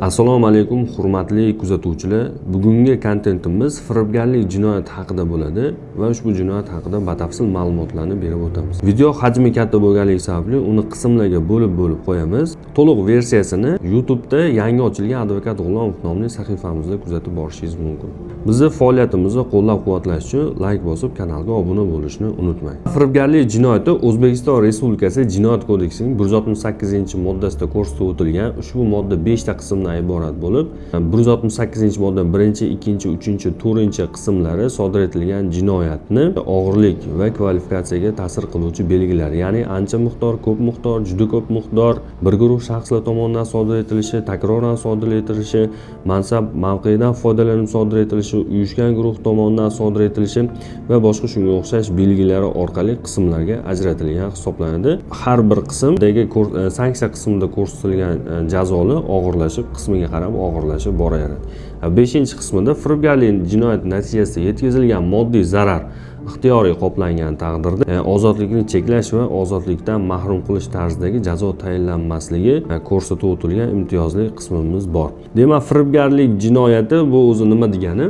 Assalomu alaykum hurmatli kuzatuvchilar. Bugungi kontentimiz firibgarlik jinoyati haqida bo'ladi va ushbu jinoyat haqida batafsil ma'lumotlarni berib o'tamiz. Video hajmi katta bo'lganligi sababli uni qismlarga bo'lib qo'yamiz. To'liq versiyasini YouTube'da yangi ochilgan Advokat G'ulomov nomli sahifamizda kuzatib borishingiz mumkin. Bizni faoliyatimizni qo'llab-quvvatlash uchun like bosib kanalga obuna bo'lishni unutmang. Firibgarlik jinoyati O'zbekiston Respublikasi Jinoyat kodeksining 168-moddasida ko'rsatib o'tilgan ushbu modda 5 ta qismdan iborat bo'lib, 168-modda 1-chi, 2-chi, 3-chi, 4-chi qismlari sodir etilgan jinoyatni og'irlik va kvalifikatsiyaga ta'sir qiluvchi belgilar, ya'ni ancha miqdor, ko'p miqdor, juda ko'p miqdor, bir guruh shaxslar tomonidan sodir etilishi, takroran sodir etilishi, mansab mavqedan foydalanib sodir etilishi, uyushgan guruh tomonidan sodir etilishi va boshqa shunga o'xshash belgilari orqali qismlarga ajratilgan hisoblanadi. Har bir qismdagi sanksiya qismida ko'rsatilgan jazoni og'irlashib, qismiga qarab og'irlashib boraveradi. 5-qismida firibgarlik jinoyati natijasida yetkazilgan moddiy zarar ixtiyoriy qoplangan taqdirda ozodlikni cheklash va ozodlikdan mahrum qilish tarzidagi jazo tayinlanmasligi ko'rsatib o'tilgan imtiyozli qismimiz bor. Demak, firibgarlik jinoyati bu o'zi nima degani?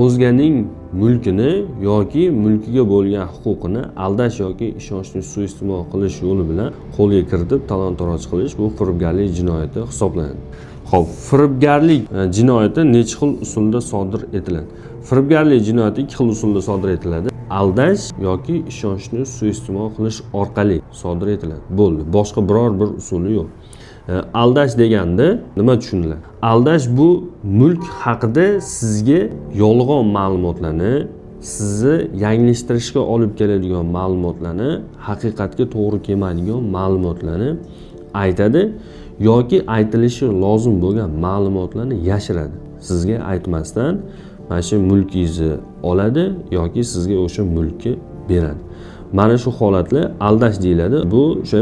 O'zganing mulkini yoki mulkiga bo'lgan huquqini aldash yoki ishonchni suiiste'mol qilish yo'li bilan qo'lga kiritib talon-toroj qilish bu firibgarlik jinoyati hisoblanadi. Xo'p, firibgarlik jinoyati necha xil usulda sodir etiladi? Firibgarlik jinoyati 2 xil usulda sodir etiladi. Aldash yoki ishonchni suiiste'mol qilish orqali sodir etiladi. Bo'ldi. Boshqa biror bir usuli yo'q. Aldash deganda nima tushuniladi? Aldash bu mulk haqida sizga yolg'on ma'lumotlarni, sizni yanglishtirishga olib keladigan ma'lumotlarni, haqiqatga to'g'ri kelmaydigan ma'lumotlarni aytadi yoki aytilishi lozim bo'lgan ma'lumotlarni yashiradi. Sizga aytmasdan mana shu mulkingizni oladi yoki sizga o'sha mulkni beradi. Mana shu holatlar aldash deyiladi. Bu o'sha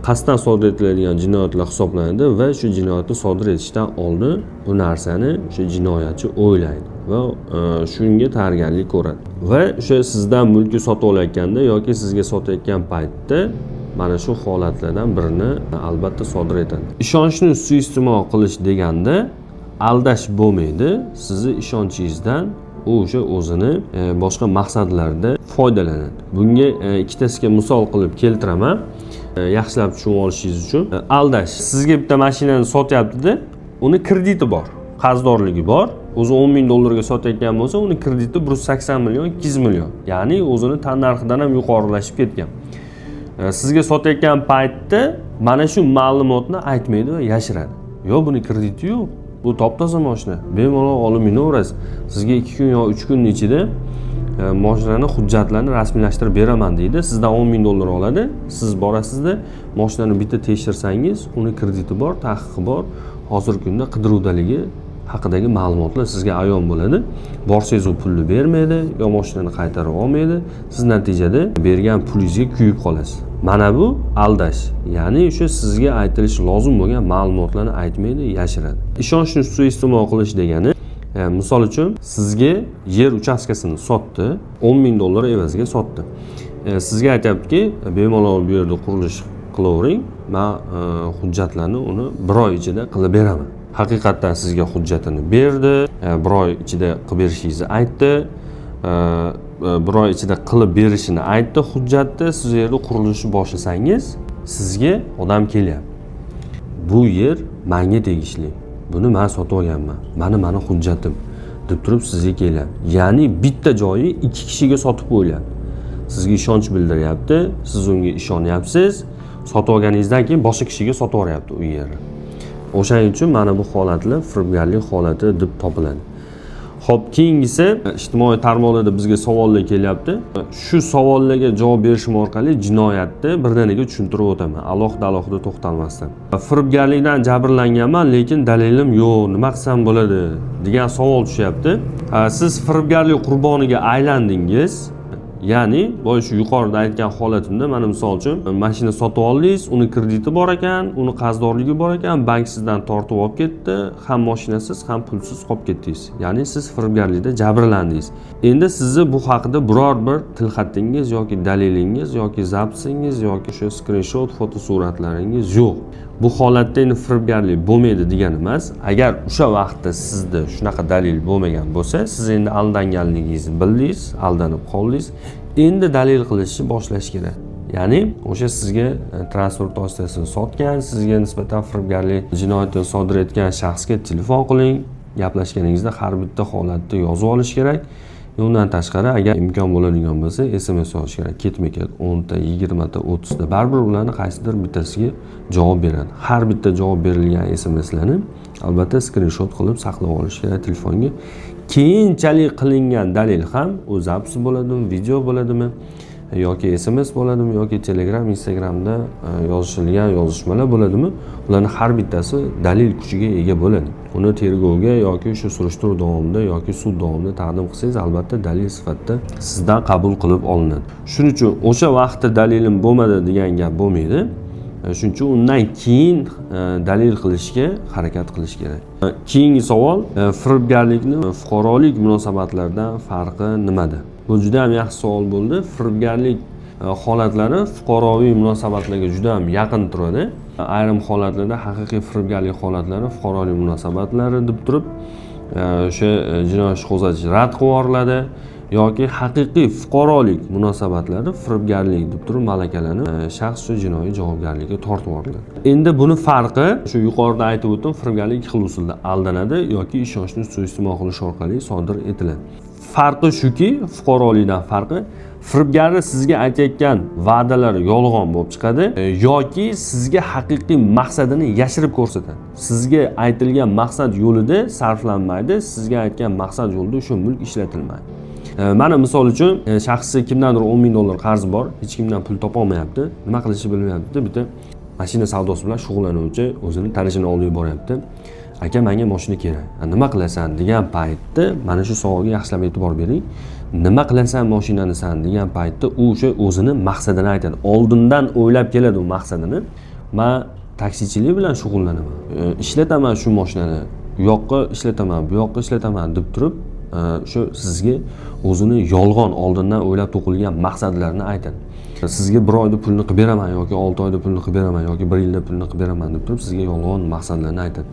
qasddan sodir etiladigan jinoyatlar hisoblanadi va shu jinoyatni sodir etishdan oldin bu narsani o'sha jinoyatchi o'ylaydi va shunga tayyorgarlik ko'radi. Va o'sha sizdan mulkni sotib olayotganda yoki sizga sotayotgan paytda mana shu holatlardan birini albatta sodir etadi. Ishonchni suiiste'mol qilish deganda aldash bo'lmaydi. Sizni ishonchingizdan u o'sha o'zini boshqa maqsadlarda foydalanadi. Bunga ikkitasiga misol qilib keltiraman. Yaxshilab tushunib olishingiz uchun. Aldash, sizga bitta mashinani sotyapti-da, uni krediti bor, qarzdorligi bor. O'zi 10 ming dollarga sotayotgan bo'lsa, uni krediti 180 million, 200 million. Ya'ni o'zini tannarxidan ham yuqorilashib ketgan. Sizga sotayotgan paytda mana shu ma'lumotni aytmaydi va yashiradi. Yo'q, buni krediti yo'q. Bu top-toza mashina. Bemalol olib minaverasiz. Sizga 2 kun yo 3 kun ichida mashinani hujjatlarini rasmiylashtirib beraman deydi. Sizdan 10 ming dollar oladi. Siz borasizda mashinani bitta tekshirsangiz, uni krediti bor, taqiqi bor. Hozirgi kunda qidiruvdaligi haqidagi ma'lumotlar sizga ayon bo'ladi. Borsangiz u pulni bermaydi, yo mashinani qaytarib olmaydi. Siz natijada bergan pulingizga kuyib qolasiz. Mana bu aldash. Ya'ni o'sha sizga aytilishi lozim bo'lgan ma'lumotlarni aytmaydi, yashiradi. Ishonchni suiiste'mol qilish degani, misol uchun sizga yer uchastkasini sotdi, 10 ming dollar evaziga sotdi. Sizga aytayaptiki, bemalol bu yerda qurilish qilavering, men hujjatlarni uni 1 oy ichida qilib beraman. Haqiqatan sizga hujjatini berdi, 1 oy ichida qilib berishingizni aytdi, 1 oy ichida qilib berishini aytdi hujjatda. Siz yerda qurilishni boshlasangiz, sizga odam kelyapti. Bu yer menga tegishli. Buni men sotib olganman. Mani hujjatim deb turib sizga kelyapti. Ya'ni bitta joyi 2 kishiga sotib qo'yilyapti. Sizga ishonch bildiryapti, siz unga ishonyapsiz. Sotib olganingizdan keyin boshqa kishiga sotib yuboryapti u yerni. O'shaning uchun mana bu holatlar firibgarlik holati deb topiladi. Xo'p, keyingisi ijtimoiy tarmoqlarda bizga savollar kelyapti. Shu savollarga javob berishim orqali jinoyatni birdaniga tushuntirib o'taman, alohida to'xtalmasdan. Firibgarlikdan jabrlanganman, lekin dalilim yo'q, nima qilsam bo'ladi degan savol tushyapti. Siz firibgarlik qurboniga aylandingiz. Ya'ni, boya shu yuqorida aytgan holatimda mana misol uchun mashina sotib oldingiz, uni krediti bor ekan, uni qarzdorligi bor ekan, bank sizdan tortib olib ketdi, ham mashinasiz, ham pulsiz qolib ketdingiz. Ya'ni siz firibgarlikda jabrlandingiz. Endi sizni bu haqida biror bir tilxatingiz yoki dalilingiz yoki zapsingiz yoki shu skrinshot fotosuratlaringiz yo'q. Bu holatda endi firibgarlik bo'lmaydi degani emas. Agar o'sha vaqtda sizda shunaqa dalil bo'lmagan bo'lsa, siz endi aldanganligingizni bildingiz, aldanib qoldingiz. Endi dalil qilishni boshlash kerak. Ya'ni o'sha sizga transport vositasini sotgan, sizga nisbatan firibgarlik jinoyatini sodir etgan shaxsga telefon qiling. Gaplashganingizda har bitta holatni yozib olish kerak. Undan tashqari agar imkon bo'ladigan bo'lsa, SMS yozish kerak. Ketma-ket 10 ta, 20 ta, 30 ta baribir ularni qaysidir bittasiga javob beradi. Har bitta javob berilgan SMSlarni albatta skrinshot qilib saqlab olish kerak telefonga. Keyinchalik qilingan dalil ham u zapis bo'ladimi, video bo'ladimi yoki SMS bo'ladimi yoki Telegram, Instagramda yozishilgan yozishmalar bo'ladimi, ularning har bittasi dalil kuchiga ega bo'ladi. Uni tergovga yoki shu surishtiruv davomida yoki sud davomida taqdim qilsangiz, albatta dalil sifatida sizdan qabul qilib olinadi. Shuning uchun o'sha vaqtda dalilim bo'lmadi degan gap bo'lmaydi. Shuning uchun undan keyin dalil qilishga harakat qilish kerak. Keyingi savol, firibgarlikni fuqarolik munosabatlardan farqi nimada? Bu juda ham yaxshi savol bo'ldi. Firibgarlik holatlari fuqaroviy munosabatlarga juda ham yaqin turadi. Ayrim holatlarda haqiqiy firibgarlik holatlari fuqarolik munosabatlari deb turib, o'sha jinoyat ishi qo'zg'atish rad qilib yuboriladi yoki haqiqiy fuqarolik munosabatlari firibgarlik deb turib malakalanib, shaxs shu jinoiy javobgarlikka tortib yuboriladi. Endi buni farqi, shu yuqorida aytib o'tdim, firibgarlik ikki xil usulda aldanadi yoki ishonchni suiiste'mol qilish orqali sodir etiladi. Farqi shuki, fuqarolikdan farqi, firibgarni sizga aytayotgan va'dalari yolg'on bo'lib chiqadi yoki sizga haqiqiy maqsadini yashirib ko'rsatadi. Sizga aytilgan maqsad yo'lida sarflanmaydi, sizga aytgan maqsad yo'lida o'sha mulk ishlatilmaydi. Mana misol uchun shaxsga kimdandir 10 ming dollar qarzi bor, hech kimdan pul topa olmayapti, nima qilishni bilmayapti, bitta mashina savdosi bilan shug'ullanuvchi o'zini tanishini olib boryapti. Aka, menga mashina kerak. Nima qilasan degan paytda mana shu savolga yaxshilab e'tibor bering. Nima qilasan mashinani san degan paytda u o'sha o'zini maqsadini aytadi. Oldindan o'ylab keladi u maqsadini. Men taksichilik bilan shug'ullanaman. Ishlataman shu mashinani. U yoqqa ishlataman, bu yoqqa ishlataman deb turib, shu sizga o'zini yolg'on oldindan o'ylab to'qilgan maqsadlarini aytadi. Sizga 1 oyda pulni qilib beraman yoki 6 oyda pulni qilib beraman yoki 1 yilda pulni qilib beraman deb turib sizga yolg'on maqsadlarni aytadi.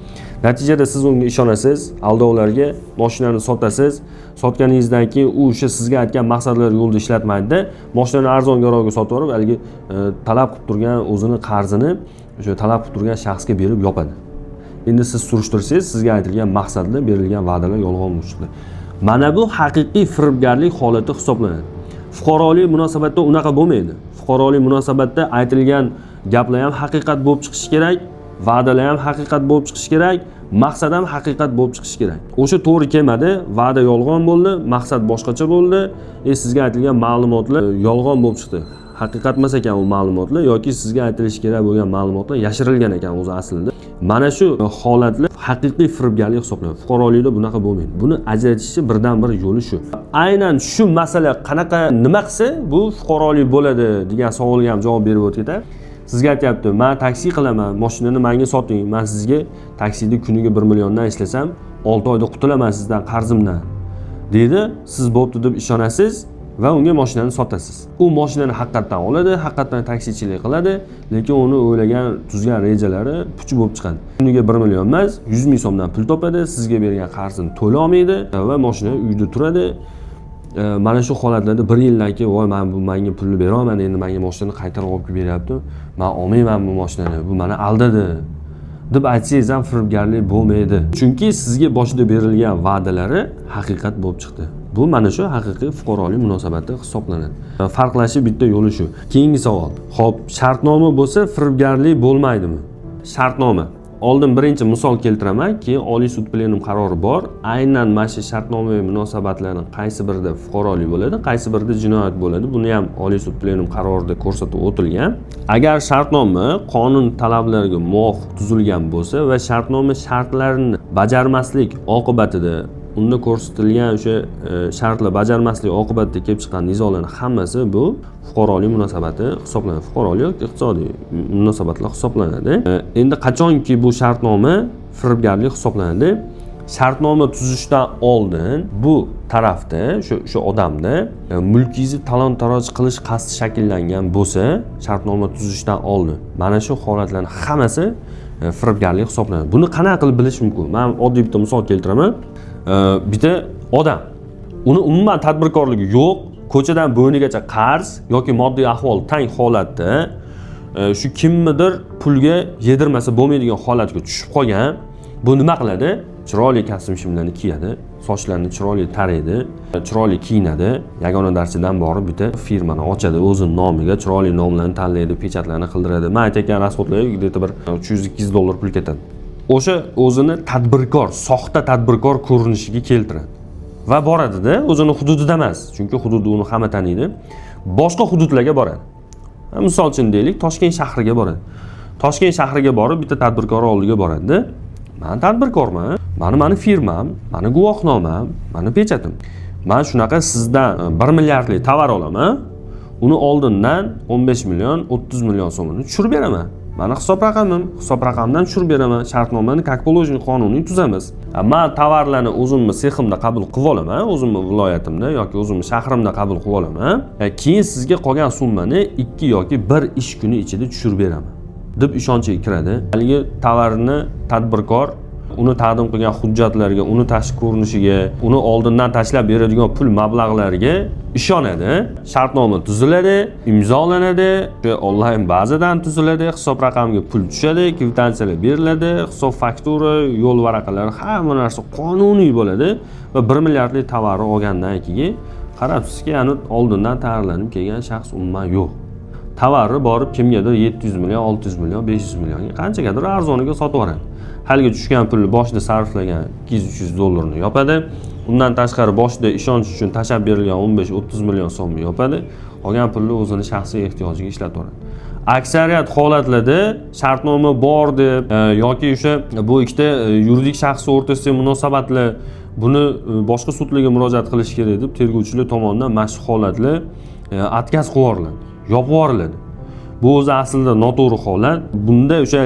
Natijada siz unga ishonasiz, aldovlarga mashinani sotasiz. Sotganingizdan keyin u o'sha sizga aytgan maqsadlar yo'lida ishlatmaydi-da, mashinani arzon garovga sotib olib, haligi talab qilib turgan o'zini qarzini o'sha talab qilib turgan shaxsga berib yopadi. Endi siz surishtirsangiz, sizga aytilgan maqsadlar, berilgan va'dalar yolg'on bo'lib chiqdi. Mana bu haqiqiy firibgarlik holati hisoblanadi. Fuqarolik munosabatda unaqa bo'lmaydi. Fuqarolik munosabatda aytilgan gaplar ham haqiqat bo'lib chiqishi kerak, va'dalar ham haqiqat bo'lib chiqishi kerak, maqsad ham haqiqat bo'lib chiqishi kerak. O'sha to'g'ri kelmadi, va'da yolg'on bo'ldi, maqsad boshqacha bo'ldi, sizga aytilgan ma'lumotlar yolg'on bo'lib chiqdi. Haqiqat emas ekan u ma'lumotlar yoki sizga aytilishi kerak bo'lgan ma'lumotlar yashirilgan ekan o'zi aslida. Mana shu holatlar haqiqiy firibgarlik hisoblanadi. Fuqarolikda bunaqa bo'lmaydi. Buni ajratishning birdan bir yo'li shu. Aynan shu masala qanaqa nima qilsa bu fuqarolik bo'ladi degan savolga ham javob berib o'tganda, sizga aytayapti, "Men taksi qilaman, mashinani menga soting. Men sizga taksida kuniga 1 milliondan ishlasam, 6 oyda qutulaman sizdan qarzimdan." deydi. Siz bo'pti deb ishonasiz va unga mashinani sotasiz. U mashinani haqiqatan oladi, haqiqatan taksichilik qiladi, lekin uni o'ylagan, tuzgan rejalari puch bo'lib chiqadi. Kuniga 1 million emas, 100 ming so'mdan pul topadi, sizga bergan qarzini to'la olmaydi va mashina uyda turadi. Mana shu holatlarda 1 yildan keyin, "Voy, men bu menga pulni bera olman, endi menga mashinani qaytarib olib beryapti. Men olmayman bu mashinani. Bu meni aldadi." deb aytsangiz ham firibgarlik bo'lmaydi. Chunki sizga boshida berilgan va'dalari haqiqat bo'lib chiqdi. Bu mana shu haqiqiy fuqarolik munosabati hisoblanadi. Farqlashi bitta yo'li shu. Keyingi savol. Xo'p, shartnoma bo'lsa firibgarlik bo'lmaydimi? Shartnoma. Oldin birinchi misol keltiraman, keyin Oliy sud plenum qarori bor. Aynan mana shu shartnomaviy munosabatlarning qaysi birida fuqarolik bo'ladi, qaysi birida jinoyat bo'ladi. Buni ham Oliy sud plenum qarorida ko'rsatib o'tilgan. Agar shartnoma qonun talablariga muvofiq tuzilgan bo'lsa va shartnoma shartlarini bajarmaslik oqibatida unda ko'rsatilgan o'sha shartlar bajarmaslik oqibatida kelib chiqqan nizolarning hammasi bu fuqarolik munosabati hisoblanadi. Fuqarolik yoki iqtisodiy munosabatlar hisoblanadi. Endi qachonki bu shartnoma firibgarlik hisoblanadi? shartnoma tuzishdan oldin bu tarafda shu odamda mulkingizni talon-taroj qilish qasdi shakllangan bo'lsa, shartnoma tuzishdan oldin mana shu holatlarning hammasi firibgarlik hisoblanadi. Buni qanaqa qilib bilish mumkin? Men oddiy bitta misol keltiraman. Bitta odam, uni umuman tadbirkorligi yo'q, ko'chadan bo'ynigacha qarz yoki moddiy ahvol tang holatda shu kimnidir pulga yedirmasa bo'lmaydigan holatga tushib qolgan. Bu nima qiladi? Chiroyli kostyum-shimlarni kiyadi, sochlarini chiroyli taraydi, chiroyli kiyinadi, yagona darsidan borib bitta firmani ochadi, o'zining nomiga chiroyli nomlarni tanlaydi, pechatlarni qildiradi. Men aytgan rasxodlarga где-то bir 300-200 dollar pul ketadi. O'sha o'zini tadbirkor, soxta tadbirkor ko'rinishiga keltiradi. Va boradi-da, o'zining hududida emas, chunki hududi uni hamma taniydi. Boshqa hududlarga boradi. Misol uchun deylik, Toshkent shahriga boradi. Toshkent shahriga borib bitta tadbirkor oldiga boradi. Men tadbirkorman, mani firmam, mani guvohnomam, mani pechatim. Men shunaqa sizdan 1 milliardlik tovar olaman. Uni oldindan 15 million, 30 million so'mini tushirib beraman. Mani hisob raqamdan tushirib beraman. Shartnomani как положено qonuniy tuzamiz. Men tovarlarni o'zimni seximda qabul qilib olaman, o'zimni viloyatimda yoki o'zimni shahrimda qabul qilib olaman. Keyin sizga qolgan summani 2 yoki 1 ish kuni ichida tushirib beraman deb ishonchga kiradi. Haligi tovarni tadbirkor uni taqdim qilgan hujjatlarga, uni tashqi ko'rinishiga, uni oldindan tashlab beradigan pul mablag'lariga ishonadi. Shartnoma tuziladi, imzolanadi, onlayn bazadan tuziladi, hisob raqamiga pul tushadi, kvitansiyalar beriladi, hisob faktura, yo'l varaqalari, hamma narsa qonuniy bo'ladi va 1 milliardlik tovarni olgandan keyin qarabsizki, yani oldindan tayyorlanib kelgan shaxs umuman yo'q. Tovarni borib kimgadir 700 million, 600 million, 500 millionga qanchagadir arzoniga sotib yuboradi. Haligi tushgan pulni boshida sarflagan 200-300 dollarni yopadi. Undan tashqari boshida ishonch uchun tashab berilgan 15-30 million so'mni yopadi. Qolgan pulni o'zining shaxsiy ehtiyojiga ishlatadi. Aksariyat holatlarda shartnoma bor deb yoki o'sha bu ikkita yuridik shaxs o'rtasidagi munosabatlar buni boshqa sudlarga murojaat qilish kerak deb tergovchilar tomonidan mana shu holatlar atkaz qilib yuboriladi, yopib yuboriladi. Bu o'zi aslida noto'g'ri holat. Bunda o'sha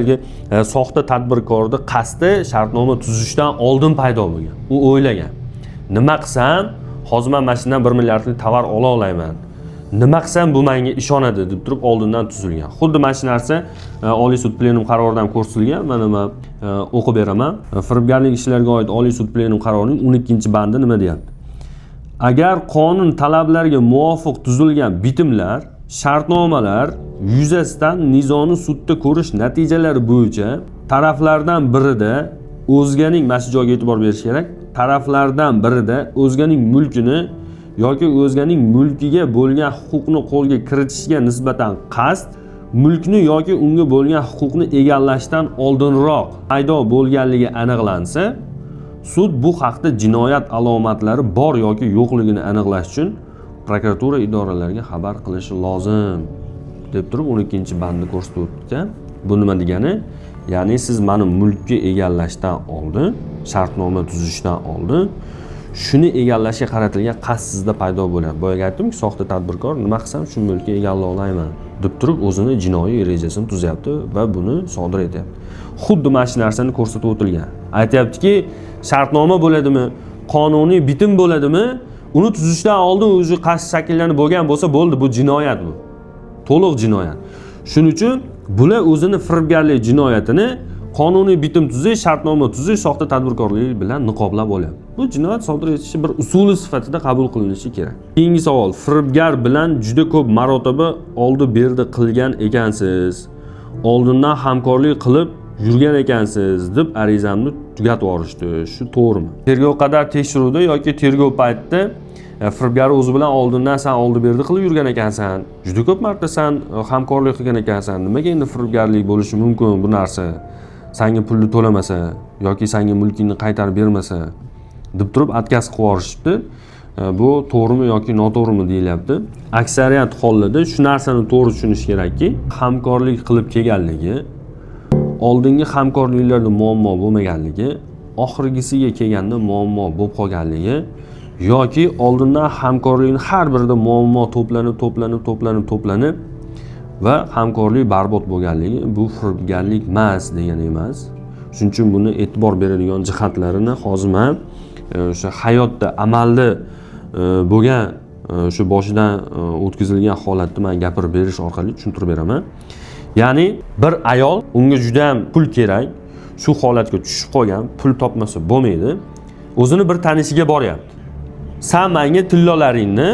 soxta tadbirkorning qasdi shartnoma tuzishdan oldin paydo bo'lgan. U o'ylagan. Nima qilsam, hozir men mashinadan 1 milliardlik tovar ola olayman. Nima qilsam bu menga ishonadi deb turib oldindan tuzilgan. Xuddi mana shu narsa Oliy sud plenum qaroridan ko'rsatilgan. Mana men o'qib beraman. Firibgarlik ishlariga oid Oliy sud plenum qarorining 12-bandi nima deyapti? Agar qonun talablariga muvofiq tuzilgan bitimlar, shartnomalar yuzasidan nizoni sudda ko'rish natijalari bo'yicha taraflardan birida o'zganing, mana shu joyga e'tibor berish kerak, taraflardan birida o'zganing mulkini yoki o'zganing mulkiga bo'lgan huquqni qo'lga kiritishga nisbatan qasd, mulkni yoki unga bo'lgan huquqni egallashdan oldinroq paydo bo'lganligi aniqlansa, sud bu haqda jinoyat alomatlari bor yoki yo'qligini aniqlash uchun prokuratura idoralariga xabar qilishi lozim deb turib 12-bandni ko'rsatib o'tgan. Bu nima degani? Ya'ni siz meni mulkni egallashdan oldin, shartnoma tuzishdan oldin shuni egallashga qaratilgan qasd sizda paydo bo'ladi. Boyaga aytdimki, soxta tadbirkor nima qilsam shu mulkni egallay olayman deb turib o'zini jinoiy rejasini tuzyapti va buni sodir etyapti. Xuddi mana shu narsani ko'rsatib o'tilgan. Aytayaptiki, shartnoma bo'ladimi, qonuniy bitim bo'ladimi? Uni tuzishdan oldin o'zi qasd shakllanib bo'lgan bo'lsa bo'ldi, bu jinoyat bu. To'liq jinoyat. Shuning uchun bular o'zini firibgarlik jinoyatini qonuniy bitim tuzish, shartnoma tuzish, soxta tadbirkorlik bilan niqoblab olyapti. Bu jinoyat sodir etishi bir usuli sifatida qabul qilinishi kerak. Keyingi savol, firibgar bilan juda ko'p marotaba oldi-berdi qilgan ekansiz. Oldindan hamkorlik qilib yurgan ekansiz deb arizamni tugatib yuborishdi. Shu to'g'rimi? Tergov qadar tekshiruvda yoki tergov paytida firibgar o'zi bilan oldindan sen oldi-berdi qilib yurgan ekansan. Juda ko'p marta sen hamkorlik qilgan ekansan. Nimaga endi firibgarlik bo'lishi mumkin bu narsa? Senga pulni to'lamasa yoki senga mulkingni qaytarib bermasa deb turib atkaz qilib yuborishibdi. Bu to'g'rimi yoki noto'g'rimi deyilyapti. Aksariyat hollarda shu narsani to'g'ri tushunish kerakki, hamkorlik qilib kelganligi, oldingi hamkorliklarda muammo bo'lmaganligi, oxirgisiga kelganda muammo bo'lib qolganligi yoki oldindan hamkorlikning har birida muammo to'planib va hamkorlik barbod bo'lganligi bu firibgarlik emas degani emas. Shuning uchun buni e'tibor beradigan jihatlarini hozir men o'sha hayotda amalda bo'lgan shu boshidan o'tkazilgan holatni men gapirib berish orqali tushuntirib beraman. Ya'ni bir ayol, unga juda ham pul kerak, shu holatga tushib qolgan, pul topmasa bo'lmaydi. O'zini bir tanishiga boryapti. Sen menga tillolaringni,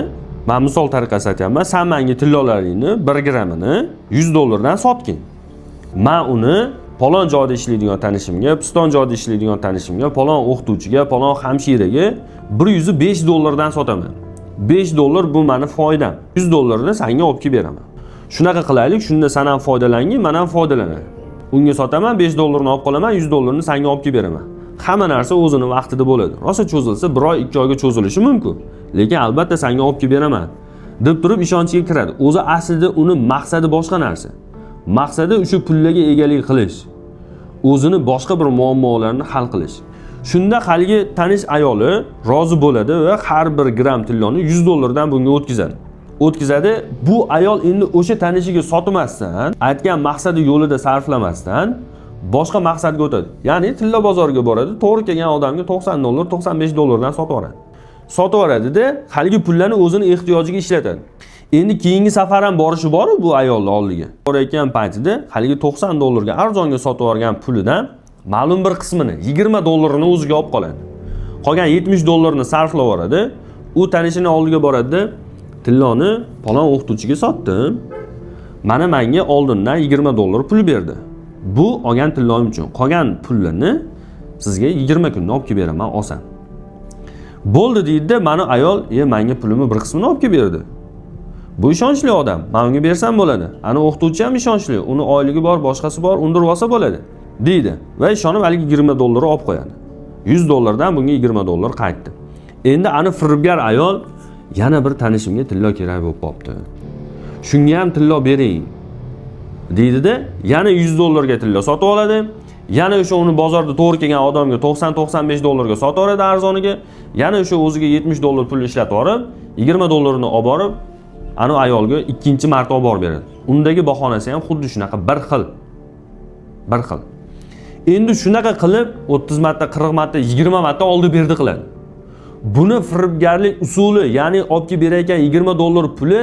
men misol tariqasida aytyapman, sen menga tillolaringni 1 grammini $100 sotgin. Men uni palon joyda ishlaydigan tanishimga, piston joyda ishlaydigan tanishimga, palon o'qituvchiga, palon hamshiraga $105 sotaman. $5 bu meni foydam. $100 senga olib kelib beraman. Shunaqa qilaylik, shunda sen ham foydalangin, men ham foydalanaman. Unga sotaman, $5 olib qolaman, $100 senga olib kelib beraman. Hamma narsa o'zini vaqtida bo'ladi. Rosa cho'zilsa 1 oy, 2 oyga cho'zilishi mumkin. Lekin albatta senga olib kelib beraman deb turib ishonchga kiradi. O'zi aslida uni maqsadi boshqa narsa. Maqsadi o'sha pullarga egalik qilish. O'zini boshqa bir muammolarni hal qilish. Shunda haligi tanish ayoli rozi bo'ladi va har 1 gram tilloni $100 dan bunga o'tkazadi. Bu ayol endi o'sha tanishiga sotmasdan, aytgan maqsadi yo'lida sarflamasdan boshqa maqsadga o'tadi. Ya'ni tilla bozoriga boradi, to'g'ri kelgan odamga $90, $95 dan sotib yuboradi-da, haligi pullarni o'zini ehtiyojiga ishlatadi. Endi keyingi safar ham borishi bor bu ayolning oldiga. Borayotgan paytida haligi $90 ga arzonga sotib yuborgan pulidan ma'lum bir qismini, $20 ni o'ziga olib qoladi. Qolgan $70 ni sarflab yuboradi. U tanishini oldiga boradi-da, tilloni palon o'qituvchiga sotdim. Mana menga oldindan $20 pul berdi. Bu olgan tilloyim uchun. Qolgan pullarni sizga 20 kunda olib kelib beraman, olsam. Bo'ldi deydi, meni ayol, menga pulimni bir qismini olib kelib berdi. Bu ishonchli odam. Men unga bersam bo'ladi. Ana o'qituvchi ham ishonchli. Uni oyligi bor, boshqasi bor, undirib olsa bo'ladi, deydi. Va ishonib haligi $20 olib qo'yadi. $100 dan bunga $20 qaytdi. Endi ani firibgar ayol yana bir tanishimga tillo kerak bo'lib qopti. Shunga ham tillo bering, deydi-da, yana $100 ga tilla sotib oladi. Yana o'sha uni bozorda to'g'ri kelgan odamga $90-95 ga sotib oladi arzoniga. Yana o'sha o'ziga $70 pul ishlatib olib, $20 ni olib borib, ana ayolga ikkinchi marta olib borib beradi. Undagi bahonasi ham xuddi shunaqa bir xil. Endi shunaqa qilib 30 marta, 40 marta, 20 marta oldi berdi qiladi. Buni firibgarlik usuli, ya'ni olib kelib berayotgan $20 puli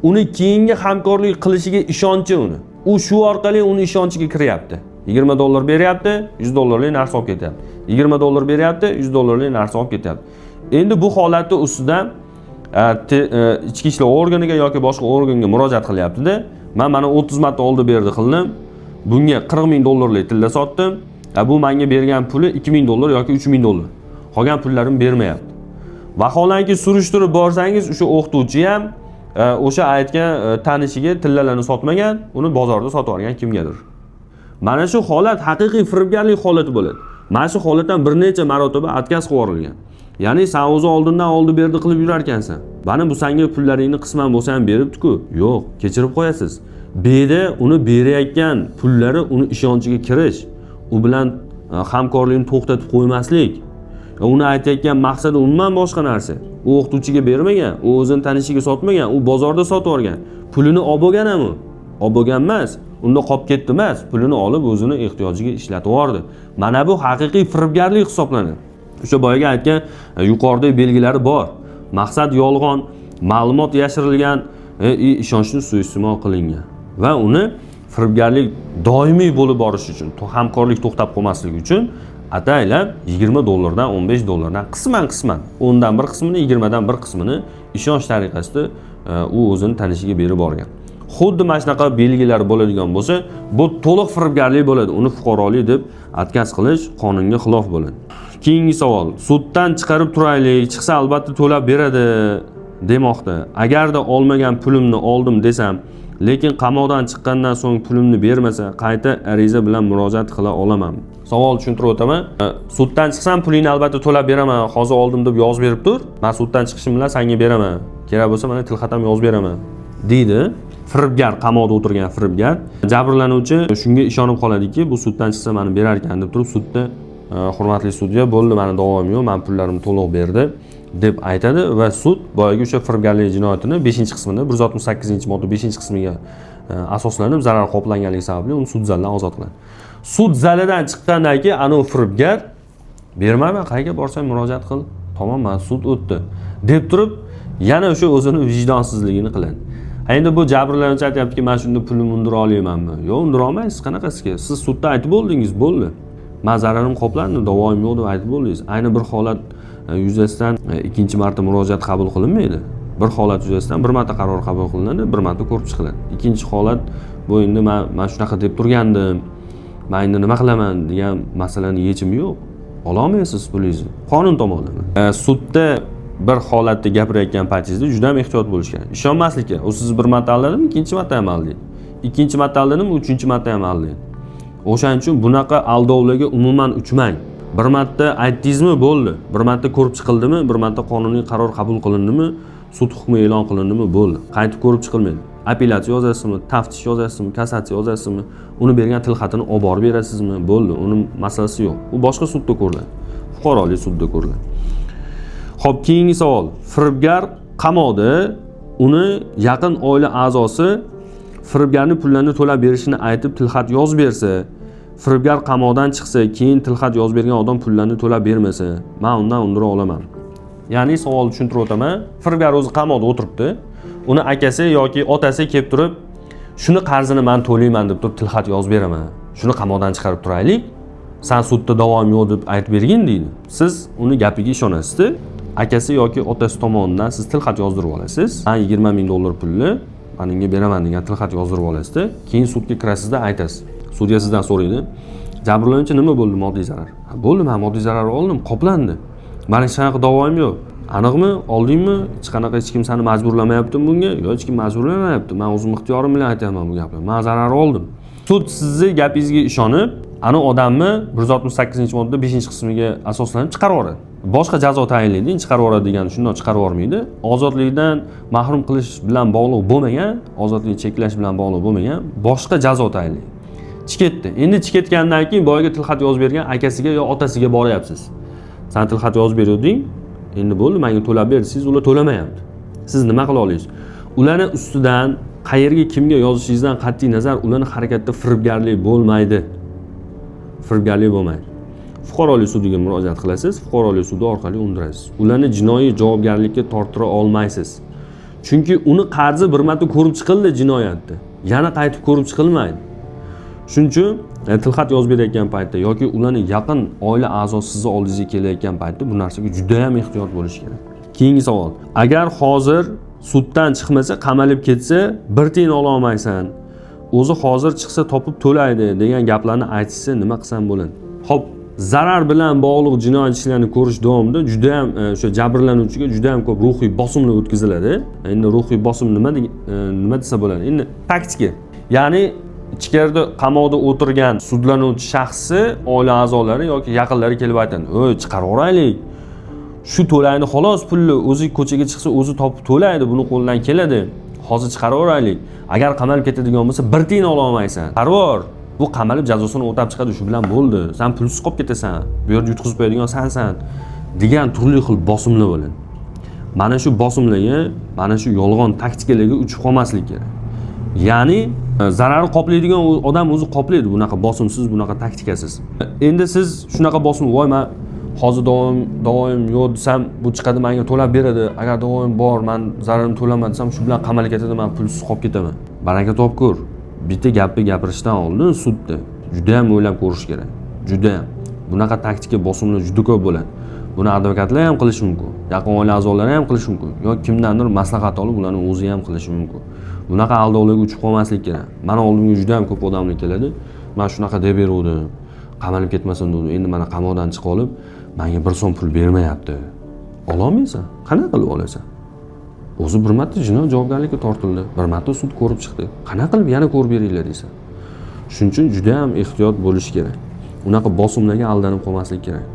uni keyingi hamkorlik qilishiga ishonchi uni. U shu orqali uni ishonchiga kiryapti. $20 beryapti, $100 lik narsa olib ketyapti. $20 beryapti, $100 lik narsa olib ketyapti. Endi bu holatni ustidan ichki ishlar organiga yoki boshqa organga murojaat qilyapti-da. Men mana 30 marta oldi berdi qildim. Bunga $40,000 lik tilla sotdim. Bu menga bergan puli $2,000 yoki $3,000. Qolgan pullarimni bermayapti. Vaholanki surishtirib borsangiz, o'sha o'qituvchi ham o'sha aytgan tanishiga tillalarni sotmagan, uni bozorda sotib olgan kimgadir. Mana shu holat haqiqiy firibgarlik holati bo'ladi. Mana shu holatdan bir necha marotaba atkaz qilib yuborilgan. Ya'ni sen o'zi oldindan oldi berdi qilib yurar ekansan. Mana bu senga pullaringni qisman bo'lsa ham beribdi-ku. Yo'q, kechirib qo'yasiz. Beda uni berayotgan pullari uni ishonchiga kirish, u bilan hamkorlikni to'xtatib qo'ymaslik. Uni aytayotgan maqsadi umuman boshqa narsa. U o'qituvchiga bermagan, u o'zini tanishiga sotmagan, u bozorda sotib olgan. Pulini olib bo'lgan-mi? Olib bo'lgan emas. Unda qolib ketdi emas, pulini olib o'zini ehtiyojiga ishlatib yubordi. Mana bu haqiqiy firibgarlik hisoblanadi. O'sha boyaga aytgan yuqoridagi belgilari bor. Maqsad yolg'on, ma'lumot yashirilgan, ishonchni suiiste'mol qilingan va uni firibgarlik doimiy bo'lib borishi uchun, hamkorlik to'xtab qolmasligi uchun ataylab $20 dan $15 dan qisman 10 dan bir qismini, 20 dan bir qismini ishonch tariqasida u o'zini tanishiga berib borgan. Xuddi mana shunaqa belgilar bo'ladigan bo'lsa, bu to'liq firibgarlik bo'ladi. Uni fuqarolik deb atkaz qilish qonunga xilof bo'ladi. Keyingi savol. Suddan chiqarib turaylik, chiqsa albatta to'lab beradi demoqda. Agarda olmagan pulimni oldim desam, lekin qamoqdan chiqqandan so'ng pulimni bermasa, qayta ariza bilan murojaat qila olaman. Savol tushuntirib o'taman. Suddan chiqsam pulingni albatta to'lab beraman. Hozir oldim deb yozib berib tur. Men suddan chiqishim bilan senga beraman. Kerak bo'lsa mana tilxatam yozib beraman, deydi. Firibgar, qamoqda o'tirgan firibgar. Jabrlanuvchi shunga ishonib qoladiki, bu suddan chiqsa meni berar ekan deb turib sudda hurmatli sudya, bo'ldi, meni davomim yo'q, men pullarimni to'liq berdi deb aytadi va sud boyagi o'sha firibgarlik jinoyatini 5-qismini 168-modda 5-qismiga asoslanib zarar qoplanganligi sababli uni sud zalidan ozod qiladi. Sud zalidan chiqqandan keyin ana u firibgar bermayman, qayerga borsang murojaat qil, tamom, men sud o'tdi deb turib yana o'sha o'zini vijdonsizligini qiladi. Endi bu jabrlanuvchi aytayaptiki, men shunda pulni undira olmaymanmi? Yo'q, undira olmaysiz. Qanaqasiga? Siz sudda aytib bo'ldingiz, bo'ldi. Men zararim qoplandi, davoim yo'q deb aytib bo'ldingiz. Ayni bir holat yuzasidan ikkinchi marta murojaat qabul qilinmaydi. Bir holat yuzasidan bir marta qaror qabul qilinadi, bir marta ko'rib chiqiladi. Ikkinchi holat bu endi men shunaqa deb turgandim, men endi nima qilaman degan masalaning yechimi yo'q. Ololmaysiz pulingizni qonun tomonidan. Sudda bir holatda gapirayotgan paytingizda juda ham ehtiyot bo'lish kerak. Ishonmaslik kerak. U sizni bir marta aldadimi, ikkinchi marta ham aldaydi. Ikkinchi marta aldadimi, uchinchi marta ham aldaydi. O'shaning uchun bunaqa aldovlarga umuman uchmang. Bir marta aytdingizmi, bo'ldi. Bir marta ko'rib chiqildimi, bir marta qonuniy qaror qabul qilindimi, sud hukmi e'lon qilindimi, bo'ldi. Qaytib ko'rib chiqilmaydi. Apellyatsiya yozasizmi, taftish yozasizmi, kassatsiya yozasizmi, uni bergan tilxatini olib borib berasizmi, bo'ldi. Uni masalasi yo'q. U boshqa sudda ko'riladi. Fuqarolik sudida ko'riladi. Xo'p, keyingi savol. Firibgar qamoqda, uni yaqin oila a'zosi firibgarning pullarni to'lab berishini aytib tilxat yozib bersa, firibgar qamoqdan chiqsa, keyin tilxat yozib bergan odam pullarni to'lab bermasa, men undan undira olaman. Ya'ni savolni tushuntirib o'taman. Firibgar o'zi qamoqda o'tiribdi. Uni akasi yoki otasi kelib turib, shuni qarzini men to'layman deb turib tilxat yozib beraman. Shuni qamoqdan chiqarib turaylik. Sen sudda davom yo'q deb aytib bergin deydi. Siz uni gapiga ishonasiz. Akasi yoki otasi tomonidan siz tilxat yozdirib olasiz. Men $20,000 pulni menga beraman degan tilxat yozdirib olasiz. Keyin sudga kirasizda aytasiz. Sudya sizdan so'raydi. Jabrlanuvchi nima bo'ldi, moddiy zarar? Bo'ldi, men moddiy zarar oldim, qoplandi. Meni hech qanaqa da'voim yo'q. Aniqmi? Oldingmi? Hech kim seni majburlamayaptimi bunga? Yo'q, hech kim majburlamayapti. Men o'zim ixtiyorim bilan aytaman bu gapni. Men zarar oldim. Sud sizni gapingizga ishonib, ana odamni 168-modda 5-qismiga asoslanib chiqarib yuboradi. Boshqa jazo tayinlaydi, chiqarib yuboradi degani shunday chiqarib yubormaydi. Ozodlikdan mahrum qilish bilan bog'liq bo'lmagan, ozodlikni cheklash bilan bog'liq bo'lmagan boshqa jazo tayinlaydi. Chiqetdi. Endi chiqetgandan keyin boyaga tilxat yozib bergan akasiga yo otasiga boryapsiz. Sen tilxat yozib beruvding, endi bo'ldi, menga to'lab ber, siz ular to'lamayapti. Siz nima qila olasiz? Ularni ustidan qayerga kimga yozishingizdan qat'iy nazar ularning harakatda firibgarlik bo'lmaydi. Firibgarlik bo'lmaydi. Fuqarolik sudiga murojaat qilasiz, fuqarolik sudi orqali undirasiz. Ularni jinoiy javobgarlikka tortira olmaysiz. Chunki uni qarzi bir marta ko'rib chiqildi jinoyatda. Yana qaytib ko'rib chiqilmaydi. Shuning uchun tilxat yozib berayotgan paytda yoki ularning yaqin oila a'zosi sizni oldingizga kelayotgan paytda bu narsaga juda ham ehtiyot bo'lish kerak. Keyingi savol. Agar hozir suddan chiqmasa, qamalib ketsa, bir tiyin ola olmaysan. O'zi hozir chiqsa topib to'laydi degan gaplarni aytishsa nima qilsam bo'ladi? Xo'p, zarar bilan bog'liq jinoyat ishlarini ko'rish davomida juda ham o'sha jabrlanuvchiga juda ham ko'p ruhiy bosimlar o'tkaziladi. Endi ruhiy bosim nima desa bo'ladi? Endi taktika. Ya'ni ichkarida qamoqda o'tirgan sudlanuvchi shaxsi oila a'zolari yoki yaqinlari kelib aytadi: "O'y, chiqarib yuboraylik. Shu to'layni xolos pulni o'zi ko'chaga chiqsa o'zi topib to'laydi, buni qo'ldan keladi. Hozir chiqarib yuboraylik. Agar qamalib ketadigan bo'lsa, bir tiyin ola olmaysan. Qaror. Bu qamalib jazosini o'tab chiqadi, shu bilan bo'ldi. Sen pulsiz qolib ketasan. Bu yerda yutqizib qo'yadigan sensan." degan turli xil bosimlar bo'ladi. Mana shu bosimlarga, mana shu yolg'on taktikalarga uchib qolmaslik kerak. Ya'ni zararni qoplaydigan odam o'zi qoplaydi bunaqa bosimsiz, bunaqa taktikasiz. Endi siz shunaqa bosim, voy men hozir davoim yo'q desam, bu chiqadi menga to'lab beradi. Agar davoim bor, men zararimni to'laman desam, shu bilan qamalga ketadi, men pulsiz qolib ketaman. Baraka topkur. Bitta gapni gapirishdan oldin sudda juda ham o'ylab ko'rish kerak. Juda ham. Bunaqa taktika bosimlar juda ko'p bo'ladi. Buni advokatlar ham qilishi mumkin, yaqin oila a'zolari ham qilishi mumkin, yoki kimdandir maslahat olib ularning o'zi ham qilishi mumkin. Bunaqa aldovlarga uchib qolmaslik kerak. Mana oldimga juda ham ko'p odamlar keladi. Men shunaqa deb beruvdim. Qamalib ketmasin deb. Endi mana qamoqdan chiqib olib, menga 1 so'm pul bermayapti. Ola olmaysan. Qanaqa qilib olasan? O'zi bir marta jinoiy javobgarlikka tortildi. Bir marta sud ko'rib chiqdi. Qanaqa qilib yana ko'rib beringlar deysan? Shuning uchun juda ham ehtiyot bo'lish kerak. Unaqa bosimlarga aldanib qolmaslik kerak.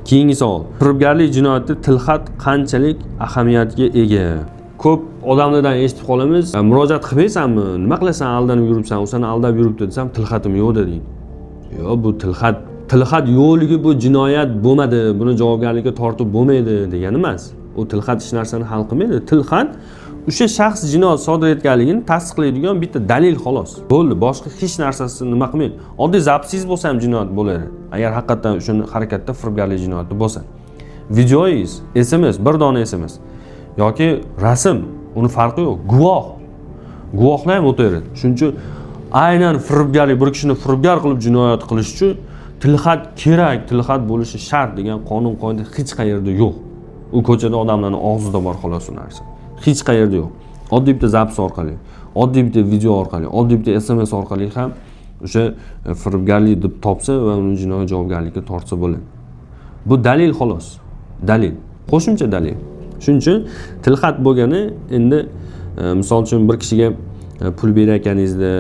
Keyingi savol. Firibgarlik jinoyatida tilxat qanchalik ahamiyatga ega? Ko'p odamlardan eshitib qolamiz, murojaat qilmaysanmi? Nima qilasan, aldanib yuribsan, u seni aldab yuribdi desam, tilxatim yo'q deydi. Yo'q, bu tilxat yo'qligi bu jinoyat bo'lmadi, buni javobgarlikka tortib bo'lmaydi degani emas. U tilxat hech narsani hal qilmaydi. Tilxat O'sha shaxs jinoyat sodir etganligini tasdiqlaydigan bitta dalil xolos. Bo'ldi, boshqa hech narsasini nima qilmaydi. Oddiy zapsiz bo'lsa ham jinoyat bo'ladi. Agar haqiqatan o'shani harakatda firibgarlik jinoyati bo'lsa. Videoyingiz, SMS, bir dona SMS yoki rasm, uni farqi yo'q. Guvohlar ham o'taydi. Shuning uchun aynan firibgarlik, bir kishini firibgar qilib jinoyat qilish uchun tilxat kerak, tilxat bo'lishi shart degan qonun qoida hech qayerda yo'q. U ko'chada odamlarning og'zida bor xolos u narsa. Hech qayerda yo'q. Oddiy bitta zapis orqali, oddiy bitta video orqali, oddiy bitta SMS orqali ham o'sha firibgarlik deb topsa va uni jinoiy javobgarlikka tortsa bo'ladi. Bu dalil xolos. Dalil. Qo'shimcha dalil. Shuning uchun tilxat bo'lgani endi misol uchun bir kishiga pul berayotganingizda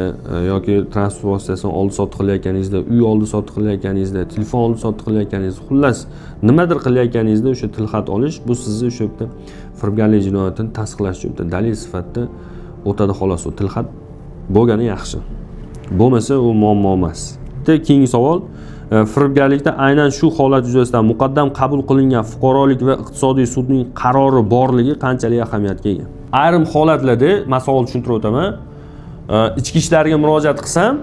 yoki transport vositasini oldi sotdi qilayotganingizda, uy oldi sotdi qilayotganingizda, telefon oldi sotdi qilayotganingizda, xullas nimadir qilayotganingizda o'sha tilxat olish bu sizni o'sha bitta firibgarlik jinoyatini tasdiqlash uchun bitta dalil sifatida o'tadi xolos. U tilxat bo'lgani yaxshi. Bo'lmasa u muammo emas. Keyingi savol, firibgarlikda aynan shu holat yuzasidan muqaddam qabul qilingan fuqarolik va iqtisodiy sudning qarori borligi qanchalik ahamiyatga ega? Ayrim holatlarda, masalan tushuntirib o'taman, ichki ishlarga murojaat qilsam,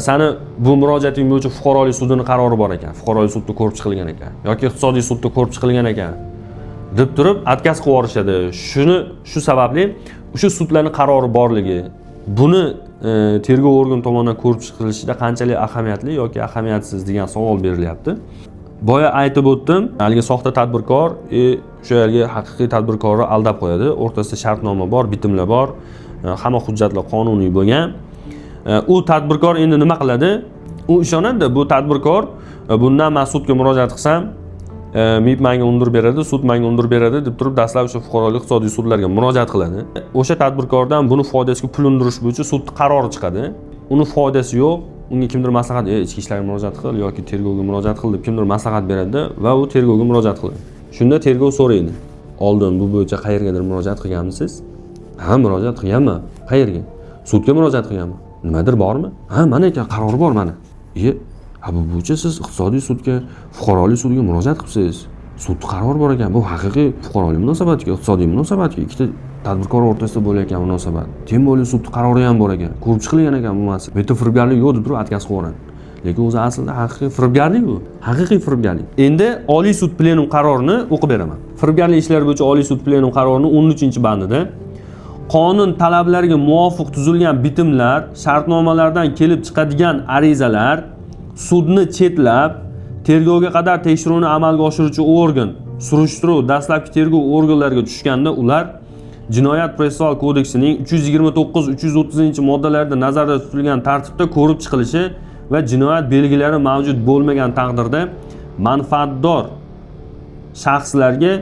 seni bu murojaating bo'yicha fuqarolik sudining qarori bor ekan, fuqarolik sudda ko'rib chiqilgan ekan yoki iqtisodiy sudda ko'rib chiqilgan ekan deb turib отказ qilib yuborishadi. Shu sababli o'sha sudlarning qarori borligi, buni tergov organi tomonidan ko'rib chiqilishida qanchalik ahamiyatli yoki ahamiyatsiz degan savol berilyapti. Boya aytib o'tdim, haligi soxta tadbirkor o'sha yerga haqiqiy tadbirkorni aldab qo'yadi. O'rtasida shartnoma bor, bitimlar bor, hamma hujjatlar qonuniy bo'lgan. U tadbirkor endi nima qiladi? U ishonadi, bu tadbirkor bundan men sudga murojaat qilsam, MIB menga undirib beradi, sud menga undirib beradi deb turib dastlab o'sha fuqarolik iqtisodiy sudlarga murojaat qiladi. O'sha tadbirkordan buni foydasiga pul undirish bo'yicha sud qarori chiqadi. Uni foydasi yo'q. Unga kimdir maslahat, ichki ishlarga murojaat qil yoki tergovga murojaat qil deb kimdir maslahat beradi va u tergovga murojaat qiladi. Shunda tergov so'raydi. Oldin bu bo'yicha qayergadir murojaat qilganmisiz? Ha, murojaat qilganman. Qayerga? Sudga murojaat qilganman. Nimadir bormi? Ha, mana ekan, qaror bor mana. Bu bo'yicha siz iqtisodiy sudga, fuqarolik sudiga murojaat qilibsiz. Sud qaror bor ekan. Bu haqiqiy fuqarolik munosabatga, iqtisodiy munosabatga, ikkita tadbirkor o'rtasida bo'layotgan munosabat. Tem bo'lib sud qarori ham bor ekan. Ko'rib chiqilgan ekan bu masala. Bu yerda firibgarlik yo'q deb turib отказ qilib yuboradi. Lekin o'zi aslida haqiqiy firibgarlik bu. Haqiqiy firibgarlik. Endi Oliy sud plenum qarorini o'qib beraman. Firibgarlik ishlari bo'yicha Oliy sud plenum qarorining 13-bandida qonun talablariga muvofiq tuzilgan bitimlar, shartnomalardan kelib chiqadigan arizalar sudni chetlab, tergovga qadar tekshiruvni amalga oshiruvchi organ, surishtiruv, dastlabki tergov organlariga tushganda ular Jinoyat protsessual kodeksining 329-330-moddalarida nazarda tutilgan tartibda ko'rib chiqilishi va jinoyat belgilari mavjud bo'lmagan taqdirda manfaatdor shaxslarga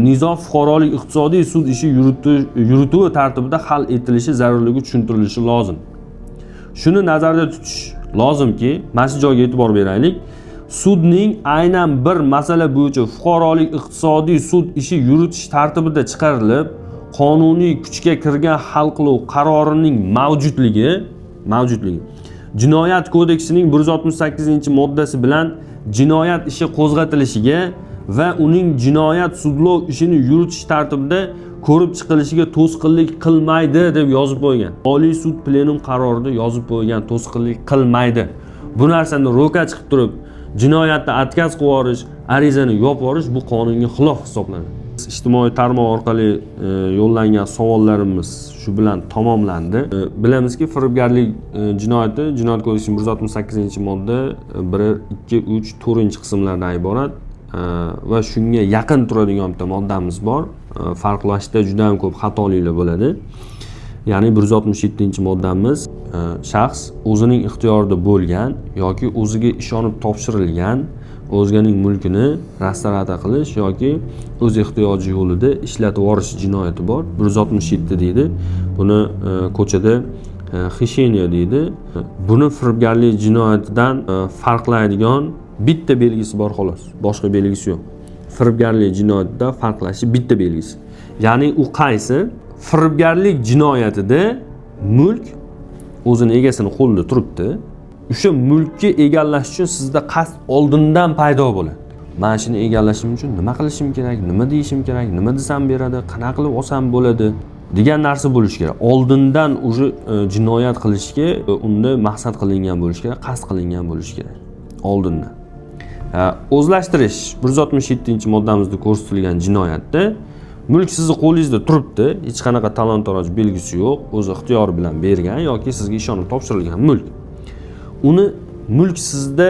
nizo fuqarolik iqtisodiy sud ishi yurituvi tartibida hal etilishi zarurligi tushuntirilishi lozim. Shuni nazarda tutish lozimki, mana shu joyga e'tibor beraylik. Sudning aynan bir masala bo'yicha fuqarolik iqtisodiy sud ishi yuritish tartibida chiqarilib, qonuniy kuchga kirgan hal qiluv qarorining mavjudligi Jinoyat kodeksining 168-moddasi bilan jinoyat ishi qo'zg'atilishiga va uning jinoyat sudlov ishini yuritish tartibida ko'rib chiqilishiga to'sqinlik qilmaydi deb yozib qo'ygan. Oliy sud plenum qarorida yozib qo'ygan to'sqinlik qilmaydi. Bu narsani ro'ka chiqib turib jinoyatni отказ qilib yuborish, arizani yopib yuborish bu qonunga xilof hisoblanadi. Ijtimoiy tarmoq orqali yo'llangan savollarimiz shu bilan tamomlandi. Bilamizki, firibgarlik jinoyati Jinoyat kodeksining 168-modda 1, 2, 3, 4-qismlardan iborat va shunga yaqin turadigan bitta moddamiz bor. Farqlashda juda ham ko'p xatoliklar bo'ladi. Ya'ni 167-moddamiz shaxs o'zining ixtiyorida bo'lgan yoki o'ziga ishonib topshirilgan o'zganing mulkini restavratsiya qilish yoki o'z ehtiyoji yo'lida ishlatib yuborish jinoyati bor. 167 deydi. Buni ko'chada xisheniya deydi. Buni firibgarlik jinoyatidan farqlaydigan bitta belgisi bor xolos. Boshqa belgisi yo'q. Firibgarlik jinoyatidan farqlashi bitta belgisi. Ya'ni u qaysi? Firibgarlik jinoyatida mulk o'zini egasini qo'lida turibdi. O'sha mulkni egallash uchun sizda qasd oldindan paydo bo'ladi. Men shuni egallashim uchun nima qilishim kerak, nima deyishim kerak, nima desam beradi, qanaqa qilib olsam bo'ladi. degan narsa bo'lishi kerak. Oldindan уже jinoyat qilishga unda maqsad qilingan bo'lishi kerak, qasd qilingan bo'lishi kerak. Oldindan. O'zlashtirish 167-moddamizda ko'rsatilgan jinoyatda mulk sizni qo'lingizda turibdi, hech qanaqa talon-toroj belgisi yo'q, o'z ixtiyori bilan bergan yoki sizga ishonib topshirilgan mulk. Uni mulk sizda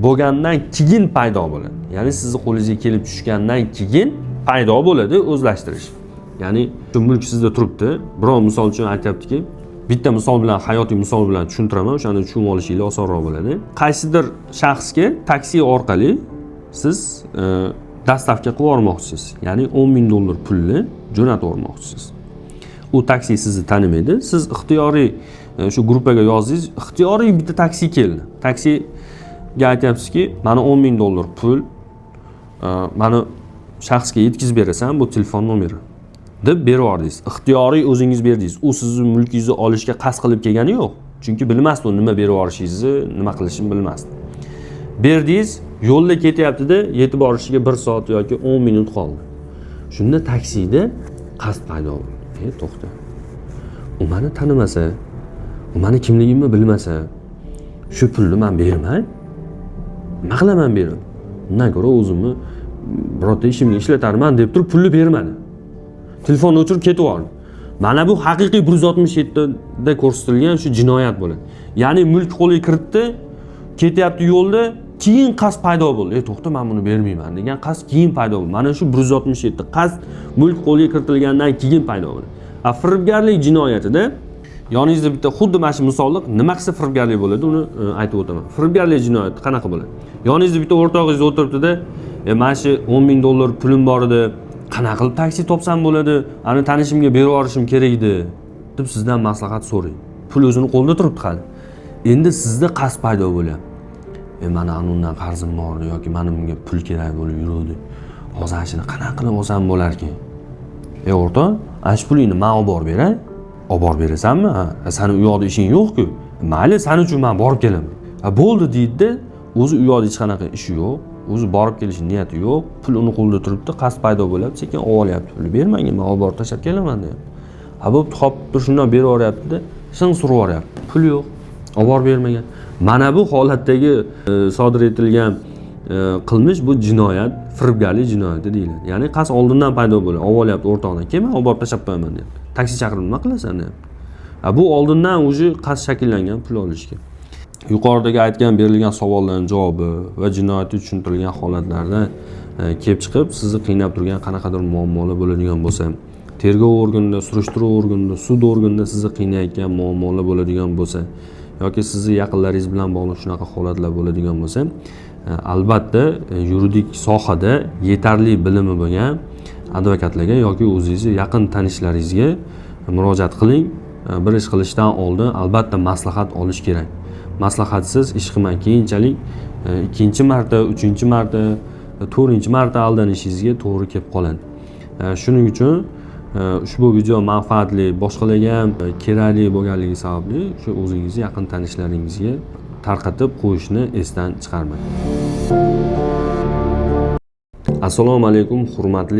bo'lgandan keyin paydo bo'ladi. Ya'ni sizni qo'lingizga kelib tushgandan keyin paydo bo'ladi o'zlashtirish. Ya'ni shu mulk sizda turibdi. Birov misol uchun aytayaptiki, bitta misol bilan, hayotiy misol bilan tushuntiraman, o'shani tushunib olishinglar osonroq bo'ladi. Qaysidir shaxsga taksi orqali siz dastavka qilib yubormoqchisiz. Ya'ni $10,000 pulni jo'natib yubormoqchisiz. U taksi sizni tanimaydi. Siz ixtiyoriy shu gruppaga yozdingiz, ixtiyoriy bitta taksi keldi. Taksiga aytyapsizki, mana $10,000 pul, mana shaxsga yetkazib berasan, bu telefon nomeri deb berib yubordingiz. Ixtiyoriy o'zingiz berdingiz. U sizni mulkingizni olishga qasd qilib kelgani yo'q. Chunki bilmasdi u nima berib yuborishingizni, nima qilishini bilmasdi. Berdingiz, yo'lda ketyapti-da, yetib borishiga 1 soat yoki 10 minut qoldi. Shunda taksida qasd paydo bo'ldi. To'xta. U meni tanimasa, u meni kimligimni bilmasa, shu pulni men bermay, nima qilaman berib? Undan ko'ra o'zimni birorta ishimga ishlatarman deb turib pulni bermadi. Telefonni o'chirib ketib oldi. Mana bu haqiqiy 167 da ko'rsatilgan shu jinoyat bo'ladi. Ya'ni mulk qo'lga kiritdi, ketyapti yo'lda, keyin qasd paydo bo'ldi. To'xta, men buni bermayman degan qasd keyin paydo bo'ldi. Mana shu 167 qasd mulk qo'lga kiritilgandan keyin paydo bo'ldi. Firibgarlik jinoyatida yoningizda bitta xuddi mana shu misolliq nima qilsa firibgarlik bo'ladi, uni aytib o'taman. Firibgarlik jinoyati qanaqa bo'ladi? Yoningizda bitta o'rtog'ingiz o'tiribdi-da, mana shu $10,000 pulim bor edi, qanaqa qilib taksi topsam bo'ladi? Ani tanishimga berib yuborishim kerak edi, deb sizdan maslahat so'rang. Pul o'zini qo'lida turibdi hali. Endi sizda qasd paydo bo'lyapti. Mana undan qarzim bor yoki mana bunga pul kerak bo'lib yuruvdi. Hozir shuni qanaqa qilib olsam bo'lar ekan? O'rtoq, ana shu pulingni men olib borib beray. Olib borib berasanmi? Seni u yoqda ishing yo'q-ku. Mayli, sen uchun men borib kelaman. Bo'ldi deydi-da, o'zi u yoqda hech qanaqa ishi yo'q. O'zi borib kelish niyati yo'q. Pul uni qo'lida turibdi, qasd paydo bo'lyapti, sekin olib olyapti. Pulni bermanga, men olib borib tashlab kelaman deyapti. Bo'pti, hop, bir shundan berib yuboryapti-da, shing surib yuboryapti. Pul yo'q. Olib borib bermagan. Mana bu holatdagi sodir etilgan qilmish bu jinoyat, firibgarlik jinoyati deyiladi. Ya'ni qasd oldindan paydo bo'ladi. Olib olyapti o'rtoqdan. Kelma, olib borib tashlab qo'yaman deyapti. Taksi chaqirib nima qilasan deyapti. Bu oldindan o'zi qasd shakllangan pul olishga. Yuqoridagi aytgan berilgan savollarning javobi va jinoyatga tushuntirilgan holatlarda kelib chiqib, sizni qiynab turgan qanaqadir muammolar bo'ladigan bo'lsa, tergov organida, surishtiruv organida, sud organida sizni qiynayotgan muammolar bo'ladigan bo'lsa yoki sizni yaqinlaringiz bilan bog'liq shunaqa holatlar bo'ladigan bo'lsa, albatta yuridik sohada yetarli bilimi bo'lgan advokatlarga yoki o'zingizni yaqin tanishlaringizga murojaat qiling. Bir ish qilishdan oldin albatta maslahat olish kerak. Maslahatsiz ish qilmang. Keyinchalik 2-marta, 3-marta, 4-marta aldanishingizga to'g'ri kelib qoladi. Shuning uchun ushbu video manfaatli, boshqalarga ham kerakli bo'lganligi sababli shu o'zingizni yaqin tanishlaringizga tarqatib qo'yishni esdan chiqarmang. Assalomu alaykum, hurmatli